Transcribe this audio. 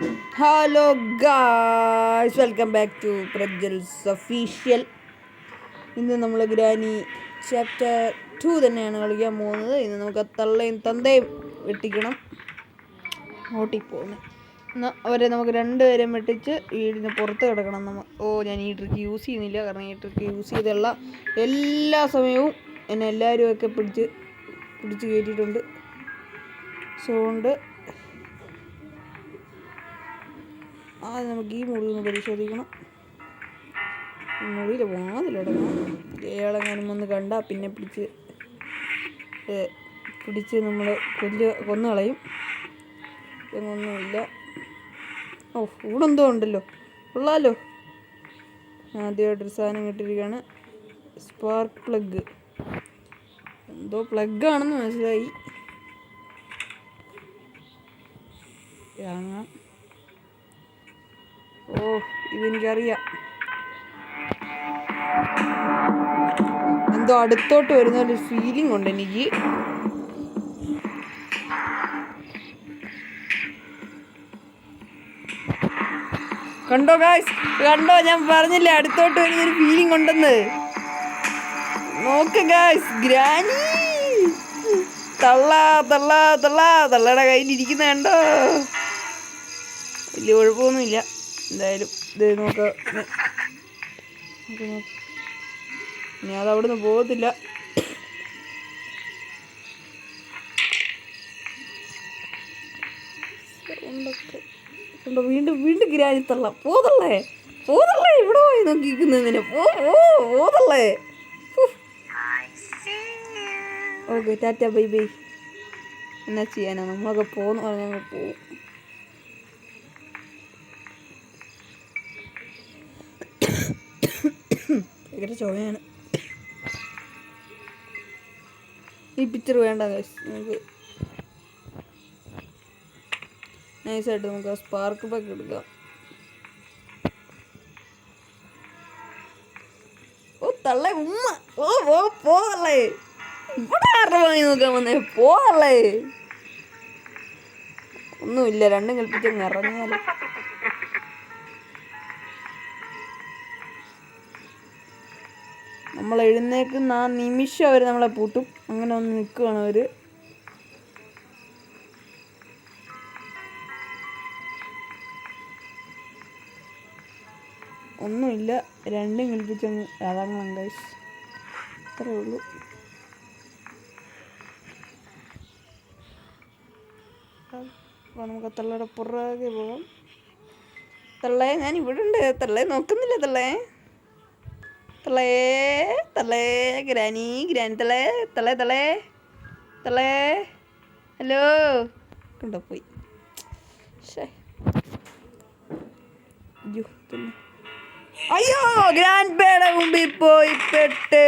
Hello guys, welcome back to Prajwal's official. ഇന്ന് നമ്മൾ granny chapter 2 തന്നെയാണ് കളിക്കാൻ പോകുന്നത്. ഇന്ന് നമുക്ക് തള്ളയും തന്തയും വെട്ടിക്കണം. ഓട്ടിപ്പോകുന്നത് അവരെ നമുക്ക് രണ്ടുപേരും വെട്ടിച്ച് വീടിന് പുറത്ത് കിടക്കണം. ഞാൻ ഈ ട്രിക്ക് യൂസ് ചെയ്യുന്നില്ല, കാരണം ഈ ട്രിക്ക് യൂസ് ചെയ്തുള്ള എല്ലാ സമയവും എന്നെ എല്ലാവരും ഒക്കെ പിടിച്ച് കയറ്റിയിട്ടുണ്ട്. സോ കൊണ്ട് ആദ്യം നമുക്ക് ഈ മുറി ഒന്ന് പരിശോധിക്കണം. മുറിയിൽ വാതിലടക്കണം. ഏളെങ്ങാനും വന്ന് കണ്ടാൽ പിന്നെ പിടിച്ച് നമ്മൾ കൊന്നു കളയും. ഒന്നുമില്ല. ഇവിടെ എന്തോ ഉണ്ടല്ലോ, കൊള്ളാലോ. ആദ്യമായിട്ടൊരു സാധനം കിട്ടിയിരിക്കുകയാണ്. Spark plug. എന്തോ പ്ലഗാണെന്ന് മനസ്സിലായി. വാങ്ങാം. ഇതെനിക്കറിയാം. എന്തോ അടുത്തോട്ട് വരുന്ന ഒരു ഫീലിംഗ് ഉണ്ട് എനിക്ക്. കണ്ടോ ഗായ്സ്, കണ്ടോ? ഞാൻ പറഞ്ഞില്ലേ അടുത്തോട്ട് വരുന്നൊരു ഫീലിംഗ് ഉണ്ടെന്ന്. നോക്ക് ഗായ്സ്, ഗ്രാനി തള്ളയുടെ കയ്യിലിരിക്കുന്ന കണ്ടോ? വലിയ കുഴപ്പമൊന്നുമില്ല. എന്തായാലും ഇത് നോക്കാം. ഇനി അതവിടെ നിന്ന് പോകത്തില്ല. വീണ്ടും ഗ്രാനി തള്ള. പോതള്ളേ ഇവിടെ പോയി നോക്കിക്കുന്നതിന്. പോതള്ളേ. Okay, tata bye bye. എന്നാ ചെയ്യാനാ, നമ്മളൊക്കെ പോന്ന് പറഞ്ഞാൽ പോവും. ഭയങ്കര ചുവയാണ്. ഈ പിക്ചർ വേണ്ട ഗൈസ്. നമുക്ക് നൈസായിട്ട് നമുക്ക് ആ സ്പാർക്ക് പാക്ക് എടുക്കാം. തള്ളേ ഉമ്മ. പോതള്ളേ. ഇവിടെ ആരുടെ വാങ്ങി നോക്കാൻ വന്നേ? പോതള്ളേ. ഒന്നുമില്ല, രണ്ടും കൽപ്പിച്ചങ്ങ് ഇറങ്ങിയാലോ. നമ്മൾ എഴുന്നേക്കുന്ന ആ നിമിഷം അവർ നമ്മളെ പൂട്ടും. അങ്ങനെ ഒന്ന് നിൽക്കുകയാണ് അവർ. ഒന്നുമില്ല, രണ്ടും കൽപ്പിച്ചങ്ങ് ഇറങ്ങണം ഗൈസ്. അത്രേ ഉള്ളൂ. അപ്പോൾ നമുക്ക് തള്ളയുടെ പുറകെ പോകാം. തള്ളേ, ഞാൻ ഇവിടെ ഉണ്ട്. തള്ളേ നോക്കുന്നില്ല. തള്ളേ ഗ്രാനി തള്ളേ ഹലോ. കണ്ടോ പോയി. അയ്യോ, ഗ്രാൻഡ് പേയുടെ മുമ്പിൽ പോയി പെട്ട്.